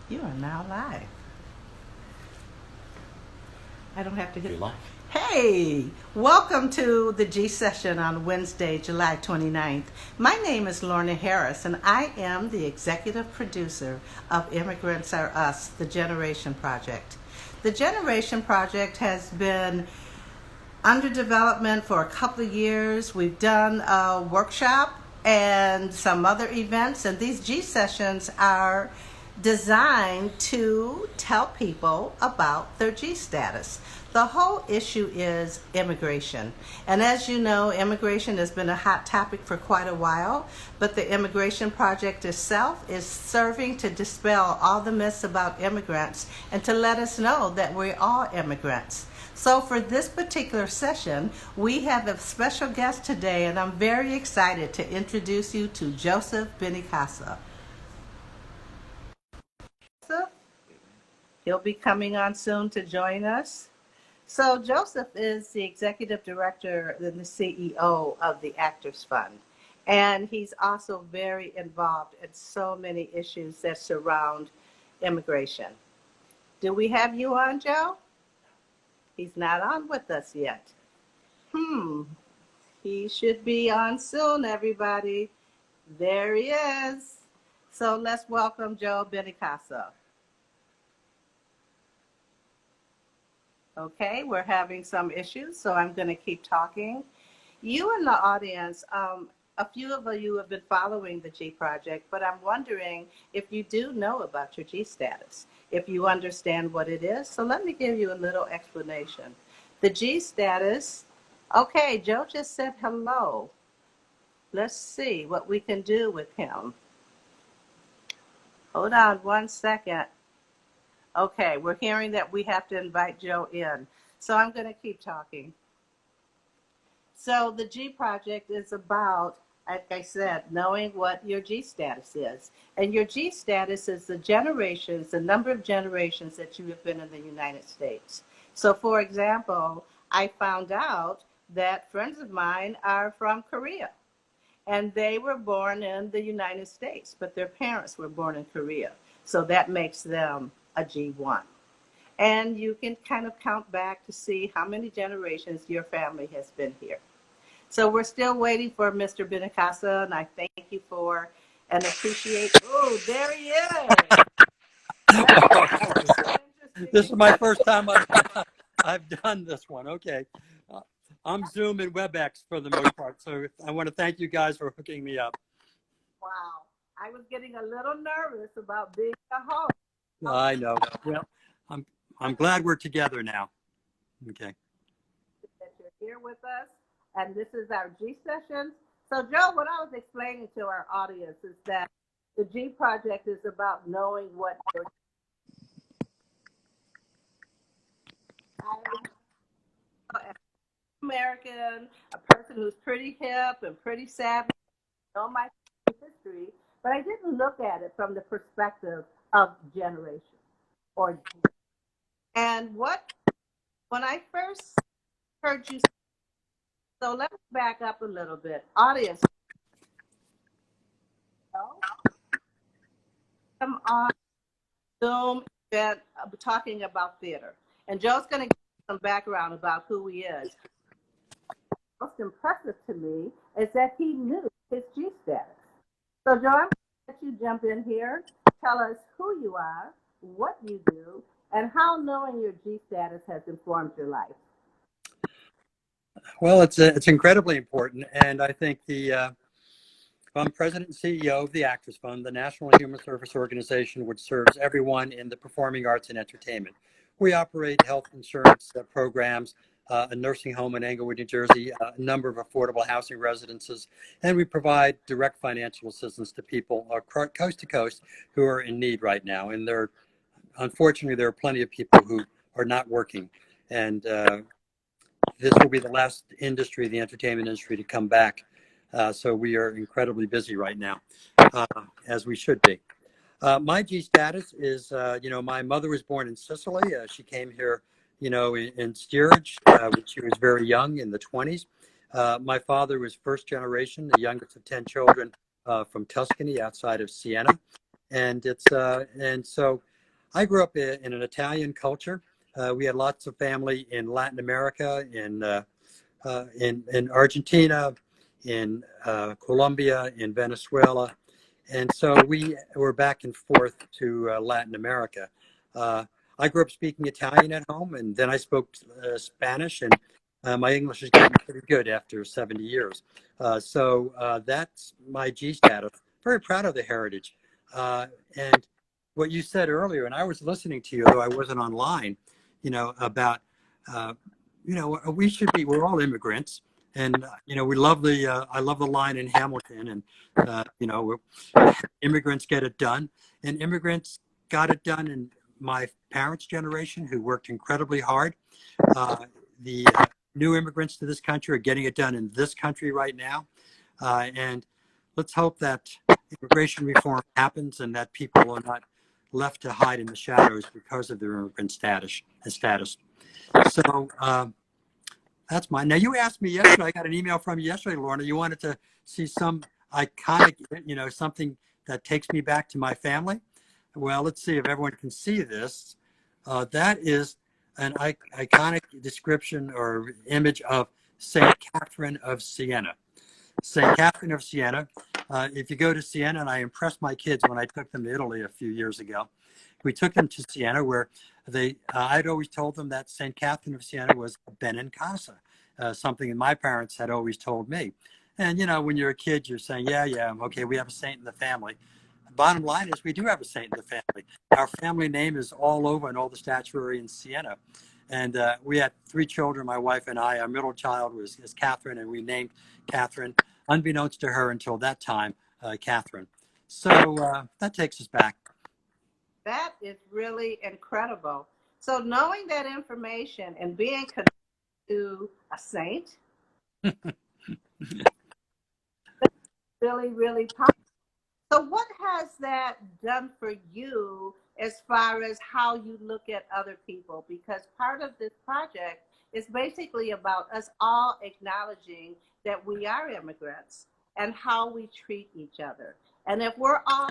You are now live. I don't have to You're get. live. Hey, welcome to the G session on Wednesday, July 29th. My name is Lorna Harris, and I am the executive producer of Immigrants Are Us, the Generation Project. The Generation Project has been under development for a couple of years. We've done a workshop and some other events, and these G sessions are designed to tell people about their G status. The whole issue is immigration. And as you know, immigration has been a hot topic for quite a while, but the Immigration Project itself is serving to dispel all the myths about immigrants and to let us know that we're all immigrants. So for this particular session, we have a special guest today, and I'm very excited to introduce you to Joseph Benincasa. Joseph, he'll be coming on soon to join us. So Joseph is the executive director and the CEO of the Actors Fund. And he's also very involved in so many issues that surround immigration. Do we have you on, Joe? He's not on with us yet. Hmm, he should be on soon, everybody. There he is. So let's welcome Joe Benincasa. Okay, we're having some issues, so I'm going to keep talking. You in the audience, a few of you have been following the G Project, but I'm wondering if you do know about your G status, if you understand what it is. So let me give you a little explanation. The G status, okay, Joe just said hello. Let's see what we can do with him. Hold on 1 second. Okay, we're hearing that we have to invite Joe in. So I'm going to keep talking. So the G Project is about, like I said, knowing what your G status is. And your G status is the generations, the number of generations that you have been in the United States. So for example, I found out that friends of mine are from Korea. And they were born in the United States, but their parents were born in Korea. So that makes them a G1. And you can kind of count back to see how many generations your family has been here. So we're still waiting for Mr. Benincasa, and I thank you for and appreciate. Oh, there he is. That's so This interesting. is my first time I've done this one. Okay. Uh, I'm Zoom and WebEx for the most part. So I want to thank you guys for hooking me up. Wow. I was getting a little nervous about being a host. I know. Well, I'm I'm glad we're together now. Okay. That you're here with us, and this is our G session. So, Joe, what I was explaining to our audience is that the G Project is about knowing what you're American, a person who's pretty hip and pretty savvy, know my history, but I didn't look at it from the perspective of generation or and what when I first heard you. So let me back up a little bit, audience. I'm on Zoom event talking about theater, and Joe's going to give some background about who he is. Most impressive to me is that he knew his G status. So, Joe, I'm going to let you jump in here. Tell us who you are, what you do, and how knowing your G status has informed your life. Well, it's incredibly important, and I think I'm president and CEO of the Actors Fund, the National Human Service Organization, which serves everyone in the performing arts and entertainment. We operate health insurance programs, a nursing home in Englewood, New Jersey, a number of affordable housing residences, and we provide direct financial assistance to people coast to coast who are in need right now. And unfortunately, there are plenty of people who are not working. And this will be the last industry, the entertainment industry, to come back. So we are incredibly busy right now, as we should be. My G status is, my mother was born in Sicily. She came here, in steerage when she was very young in the 20s. My father was first generation, the youngest of 10 children from Tuscany outside of Siena. And so I grew up in an Italian culture. We had lots of family in Latin America, in Argentina, in Colombia, in Venezuela, and so we were back and forth to Latin America. Uh, I grew up speaking Italian at home, and then I spoke Spanish, and my English is getting pretty good after 70 years. So that's my G status. Very proud of the heritage. And what you said earlier, and I was listening to you, though I wasn't online, about, uh, we should be, we're all immigrants. And, we love I love the line in Hamilton, and, immigrants get it done. And immigrants got it done in my parents' generation, who worked incredibly hard. The new immigrants to this country are getting it done in this country right now. And let's hope that immigration reform happens and that people are not left to hide in the shadows because of their immigrant status. So that's mine. Now, you asked me yesterday, I got an email from you yesterday, Lorna. You wanted to see some iconic, something that takes me back to my family. Well, let's see if everyone can see this. That is an iconic description or image of St. Catherine of Siena. St. Catherine of Siena. If you go to Siena, and I impressed my kids when I took them to Italy a few years ago, we took them to Siena, where I'd always told them that St. Catherine of Siena was Benincasa, something that my parents had always told me. And, when you're a kid, you're saying, yeah, okay, we have a saint in the family. The bottom line is we do have a saint in the family. Our family name is all over in all the statuary in Siena. And we had 3 children, my wife and I. Our middle child is Catherine, and we named Catherine, unbeknownst to her until that time, Catherine. So that takes us back. That is really incredible. So knowing that information and being connected to a saint, really, really powerful. So what has that done for you as far as how you look at other people? Because part of this project is basically about us all acknowledging that we are immigrants and how we treat each other. And if we're all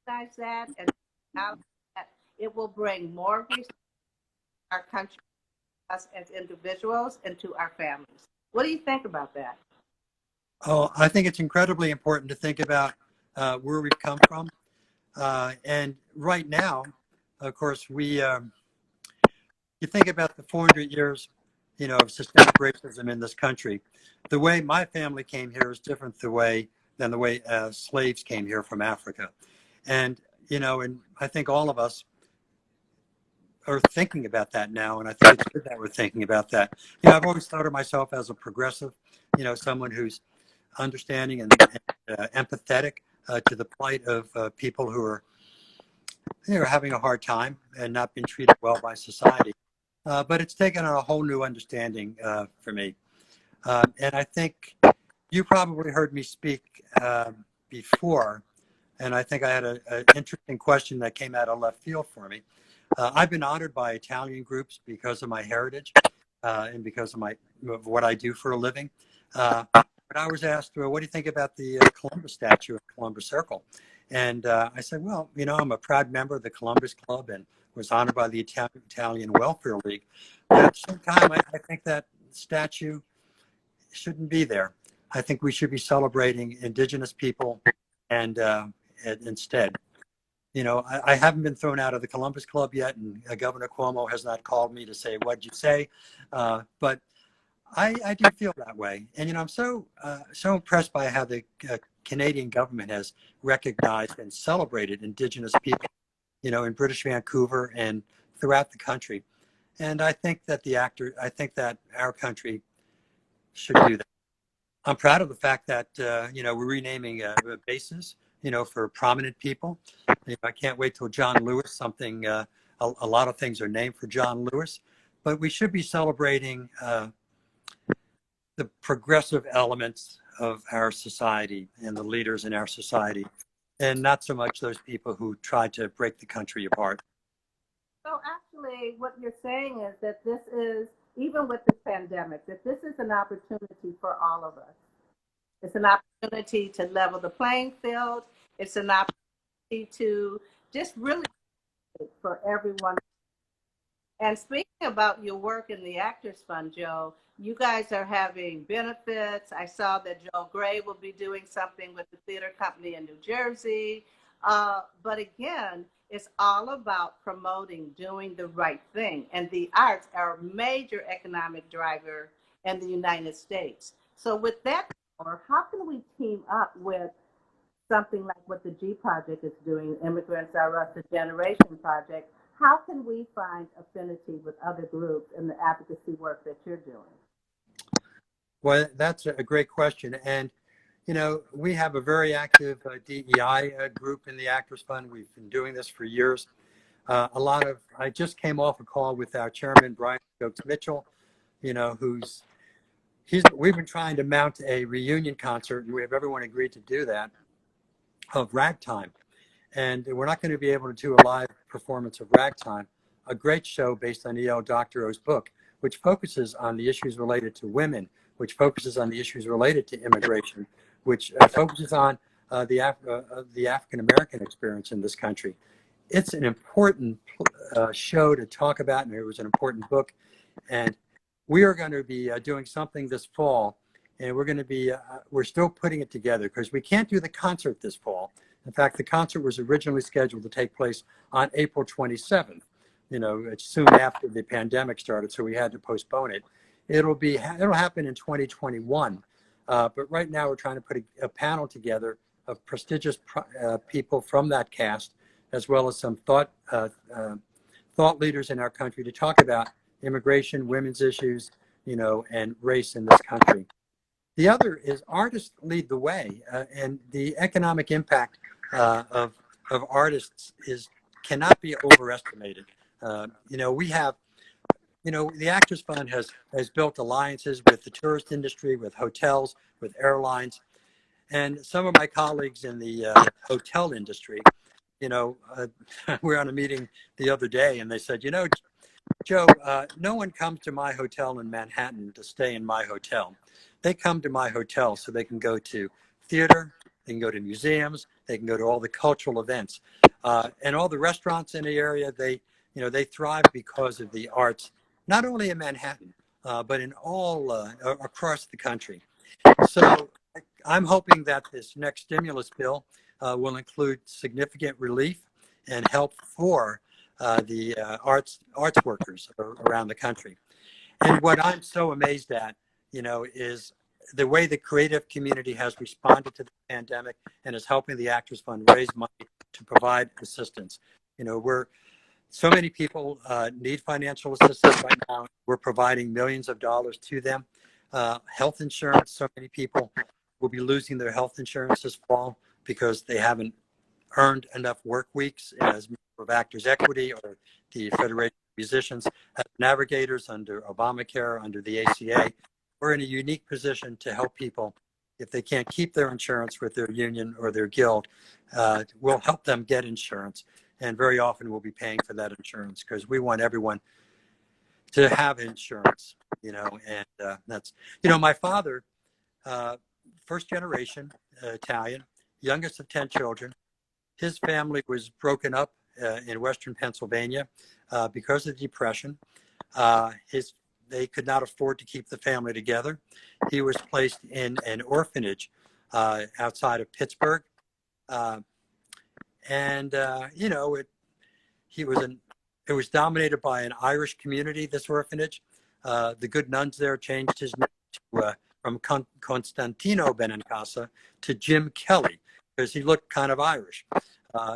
recognize that and acknowledge that, it will bring more respect to our country, us as individuals, and to our families. What do you think about that? Oh, I think it's incredibly important to think about where we've come from. And right now, of course, you think about the 400 years, of systemic racism in this country. The way my family came here is different than the way slaves came here from Africa. And, and I think all of us are thinking about that now. And I think it's good that we're thinking about that. I've always thought of myself as a progressive, someone who's understanding and empathetic to the plight of people who are having a hard time and not being treated well by society. But it's taken on a whole new understanding for me. And I think you probably heard me speak before, and I think I had an interesting question that came out of left field for me. I've been honored by Italian groups because of my heritage and because of what I do for a living. But I was asked, well, what do you think about the Columbus statue at Columbus Circle? And I said, well, I'm a proud member of the Columbus Club and was honored by the Italian Welfare League. But at the same time, I think that statue shouldn't be there. I think we should be celebrating indigenous people and instead. I haven't been thrown out of the Columbus Club yet, and Governor Cuomo has not called me to say, what'd you say? But I do feel that way. And, I'm so impressed by how the Canadian government has recognized and celebrated Indigenous people, in British Vancouver and throughout the country. And I think that our country should do that. I'm proud of the fact that, we're renaming bases, for prominent people. I can't wait till John Lewis, a lot of things are named for John Lewis, but we should be celebrating the progressive elements of our society and the leaders in our society, and not so much those people who tried to break the country apart. So actually, what you're saying is that this is, even with this pandemic, that this is an opportunity for all of us. It's an opportunity to level the playing field. It's an opportunity to just really for everyone. And speaking about your work in the Actors Fund, Joe, you guys are having benefits. I saw that Joe Gray will be doing something with the theater company in New Jersey. But again, it's all about promoting doing the right thing. And the arts are a major economic driver in the United States. So with that, how can we team up with something like what the G Project is doing, Immigrants Are Us, the Generation Project? How can we find affinity with other groups in the advocacy work that you're doing? Well, that's a great question. And, we have a very active DEI group in the Actors Fund. We've been doing this for years. I just came off a call with our chairman, Brian Stokes Mitchell, we've been trying to mount a reunion concert, and we have everyone agreed to do that, of Ragtime. And we're not going to be able to do a live performance of Ragtime, a great show based on E.L. Doctorow's book, which focuses on the issues related to women, which focuses on the issues related to immigration, which focuses on the African American experience in this country. It's an important show to talk about, and it was an important book. And we are going to be doing something this fall, and we're still putting it together because we can't do the concert this fall. In fact, the concert was originally scheduled to take place on April 27th. It's soon after the pandemic started, so we had to postpone it. It'll happen in 2021. But right now we're trying to put a panel together of prestigious people from that cast, as well as some thought leaders in our country to talk about immigration, women's issues, and race in this country. The other is artists lead the way, and the economic impact of artists cannot be overestimated. We have, the Actors Fund has built alliances with the tourist industry, with hotels, with airlines, and some of my colleagues in the hotel industry. We were on a meeting the other day, and they said, Joe, no one comes to my hotel in Manhattan to stay in my hotel. They come to my hotel so they can go to theater, they can go to museums, they can go to all the cultural events, and all the restaurants in the area. They thrive because of the arts, not only in Manhattan, but in all across the country. So I'm hoping that this next stimulus bill will include significant relief and help for the arts workers around the country. And what I'm so amazed at, is the way the creative community has responded to the pandemic and is helping the Actors Fund raise money to provide assistance. So many people need financial assistance right now. We're providing millions of dollars to them. Health insurance, so many people will be losing their health insurance this fall because they haven't earned enough work weeks as of Actors Equity or the Federation of Musicians. As navigators under Obamacare, under the ACA, we're in a unique position to help people if they can't keep their insurance with their union or their guild. We'll help them get insurance, and very often we'll be paying for that insurance because we want everyone to have insurance. And that's my father, first generation Italian, youngest of 10 children. His family was broken up in Western Pennsylvania because of the Depression. They could not afford to keep the family together. He was placed in an orphanage outside of Pittsburgh. It was dominated by an Irish community, this orphanage. The good nuns there changed his name from Constantino Benincasa to Jim Kelly because he looked kind of Irish,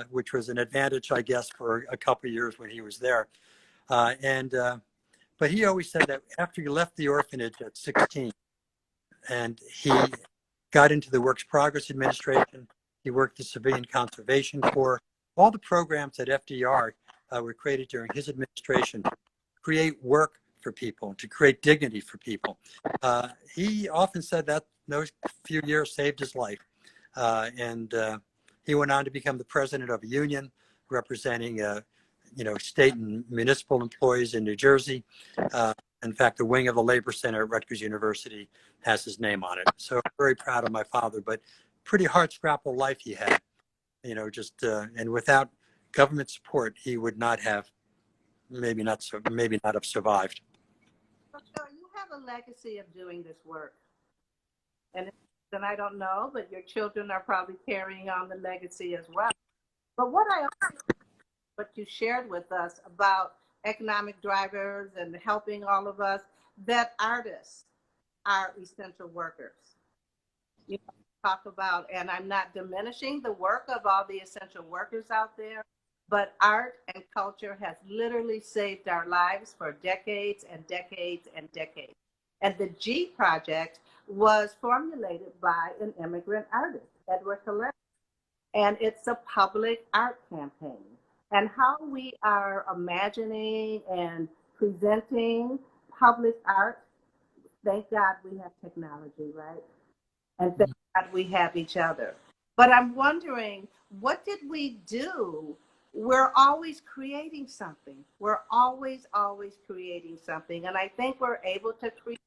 which was an advantage, I guess, for a couple of years when he was there. But he always said that after he left the orphanage at 16 and he got into the Works Progress Administration, he worked the Civilian Conservation Corps, all the programs that FDR were created during his administration to create work for people, to create dignity for people. He often said that those few years saved his life. He went on to become the president of a union representing state and municipal employees in New Jersey. In fact, the wing of the Labor Center at Rutgers University has his name on it. So I'm very proud of my father, but pretty hard scrapple life he had, and without government support, he would not have, maybe not have survived. So you have a legacy of doing this work. And I don't know, but your children are probably carrying on the legacy as well. But what you shared with us about economic drivers and helping all of us, that artists are essential workers. You talk about, and I'm not diminishing the work of all the essential workers out there, but art and culture has literally saved our lives for decades and decades and decades. And the G Project was formulated by an immigrant artist, Edward Hillel, and it's a public art campaign. And how we are imagining and presenting public art, thank God we have technology, right? And thank God we have each other. But I'm wondering, what did we do? We're always creating something. We're always creating something. And I think we're able to create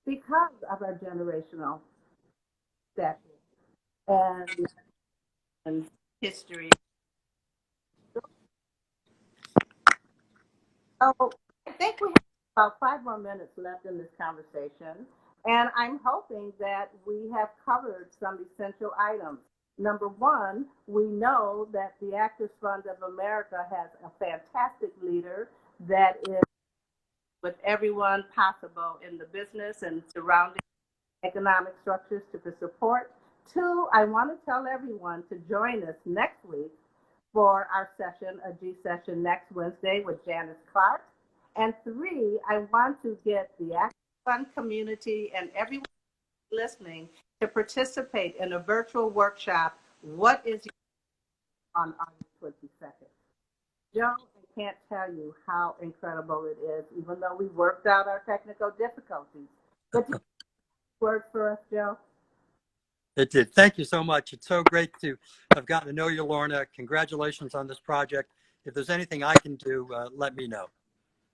because of our generational stature and history. So I think we have about 5 more minutes left in this conversation. And I'm hoping that we have covered some essential items. Number one, we know that the Actors Fund of America has a fantastic leader that is with everyone possible in the business and surrounding economic structures to support. Two, I want to tell everyone to join us next week for our session, a G session next Wednesday with Janice Clark. And three, I want to get the Actors Fund community and everyone listening to participate in a virtual workshop. What is on August 22nd? Joe, I can't tell you how incredible it is, even though we worked out our technical difficulties. But did you work for us, Joe? It did. Thank you so much. It's so great to have gotten to know you, Lorna. Congratulations on this project. If there's anything I can do, let me know.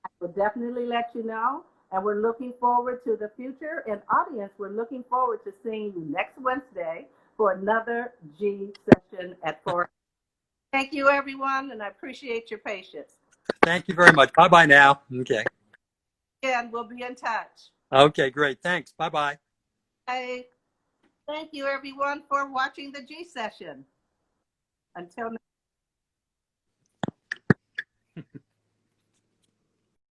I will definitely let you know. And we're looking forward to the future. And audience, we're looking forward to seeing you next Wednesday for another G session at 4. Thank you, everyone, and I appreciate your patience. Thank you very much. Bye-bye now. Okay. And we'll be in touch. Okay, great. Thanks. Bye-bye. Bye. Thank you, everyone, for watching the G session. Until next